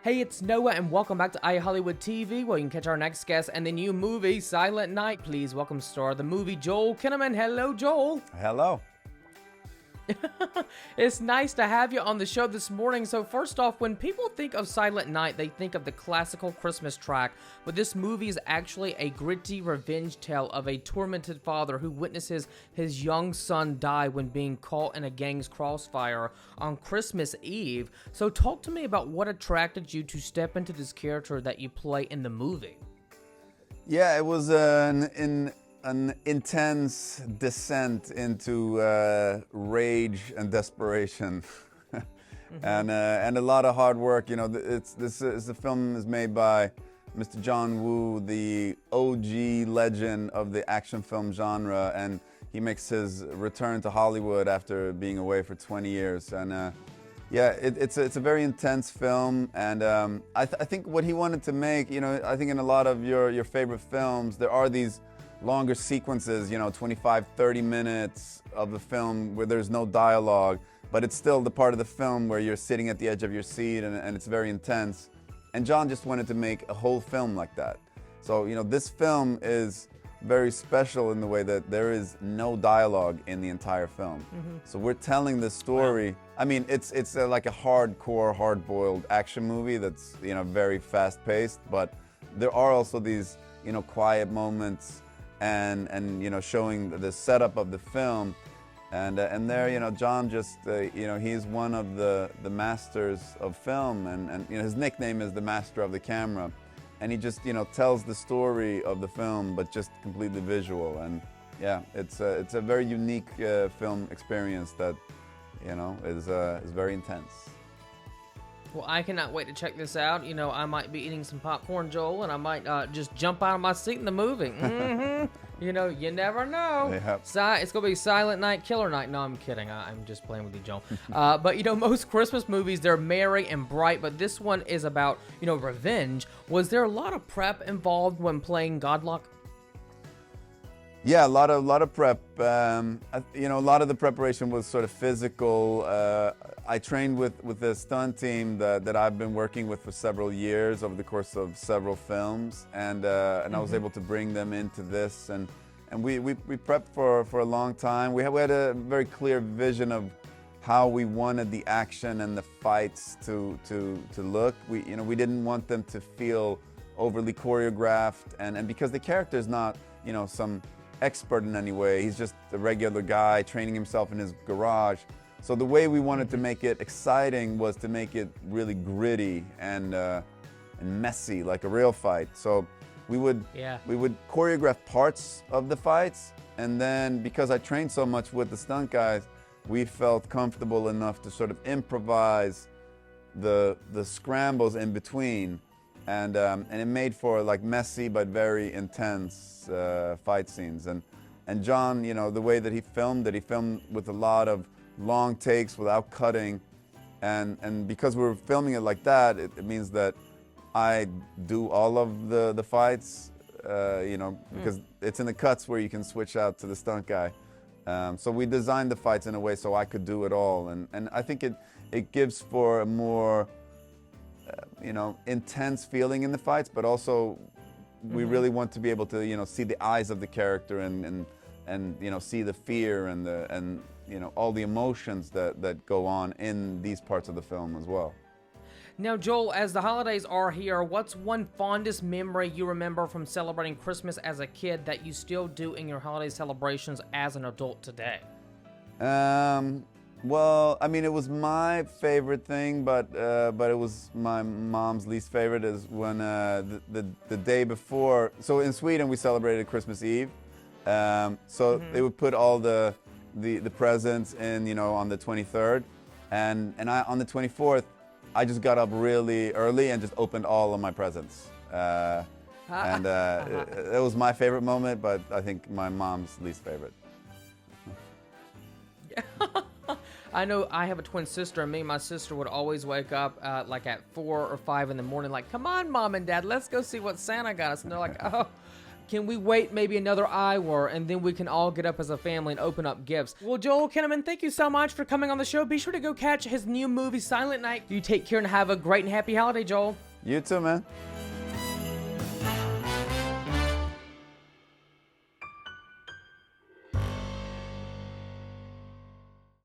Hey, it's Noah, and welcome back to iHollywood TV, where you can catch our next guest and the new movie, Silent Night. Please welcome star of the movie, Joel Kinnaman. Hello, Joel. Hello. It's nice to have you on the show this morning. So first off, when people think of Silent Night, they think of the classical Christmas track, but this movie is actually a gritty revenge tale of a tormented father who witnesses his young son die when being caught in a gang's crossfire on Christmas Eve. So talk to me about what attracted you to step into this character that you play in the movie. Yeah, it was an intense descent into rage and desperation, and a lot of hard work. You know, the film is made by Mr. John Woo, the OG legend of the action film genre, and he makes his return to Hollywood after being away for 20 years. And yeah, it's a very intense film, and I think what he wanted to make, you know, I think in a lot of your favorite films, there are these longer sequences, you know, 25, 30 minutes of the film where there's no dialogue, but it's still the part of the film where you're sitting at the edge of your seat and it's very intense. And John just wanted to make a whole film like that. So, you know, this film is very special in the way that there is no dialogue in the entire film. So we're telling the story. Wow. I mean, it's like a hardcore, hard-boiled action movie that's, you know, very fast-paced, but there are also these, you know, quiet moments and you know, showing the setup of the film, and there, you know, John just you know, he's one of the masters of film, and you know, his nickname is the master of the camera, and he just, you know, tells the story of the film but just completely visual. And yeah, it's a very unique film experience that, you know, is very intense. Well, I cannot wait to check this out. You know, I might be eating some popcorn, Joel, and I might just jump out of my seat in the movie. You know, you never know. Yep. It's going to be Silent Night, Killer Night. No, I'm kidding. I'm just playing with you, Joel. But, you know, most Christmas movies, they're merry and bright, but this one is about, you know, revenge. Was there a lot of prep involved when playing Godlock? Yeah, a lot of prep. You know, a lot of the preparation was sort of physical. I trained with a stunt team that I've been working with for several years over the course of several films, and I was able to bring them into this, and we prepped for a long time. We had a very clear vision of how we wanted the action and the fights to look. We didn't want them to feel overly choreographed, and because the character is not, you know, some expert in any way. He's just a regular guy training himself in his garage. So the way we wanted to make it exciting was to make it really gritty and messy, like a real fight. So we would choreograph parts of the fights, and then because I trained so much with the stunt guys, we felt comfortable enough to sort of improvise the scrambles in between. And it made for like messy but very intense fight scenes. And John, you know, the way that he filmed with a lot of long takes without cutting. And because we're filming it like that, it means that I do all of the fights, you know, because it's in the cuts where you can switch out to the stunt guy. So we designed the fights in a way so I could do it all. And I think it gives for a more you know, intense feeling in the fights, but also we really want to be able to, you know, see the eyes of the character and you know, see the fear and you know, all the emotions that go on in these parts of the film as well. Now, Joel, as the holidays are here, what's one fondest memory you remember from celebrating Christmas as a kid that you still do in your holiday celebrations as an adult today? Well, I mean, it was my favorite thing, but it was my mom's least favorite. Is when the day before. So in Sweden, we celebrated Christmas Eve. So they would put all the presents in, you know, on the 23rd, and I on the 24th, I just got up really early and just opened all of my presents. And it was my favorite moment, but I think my mom's least favorite. I know I have a twin sister, and me and my sister would always wake up like at 4 or 5 in the morning, like, come on, Mom and Dad, let's go see what Santa got us. And they're like, oh, Can we wait maybe another hour and then we can all get up as a family and open up gifts? Well, Joel Kinnaman, thank you so much for coming on the show. Be sure to go catch his new movie, Silent Night. You take care and have a great and happy holiday, Joel. You too, man.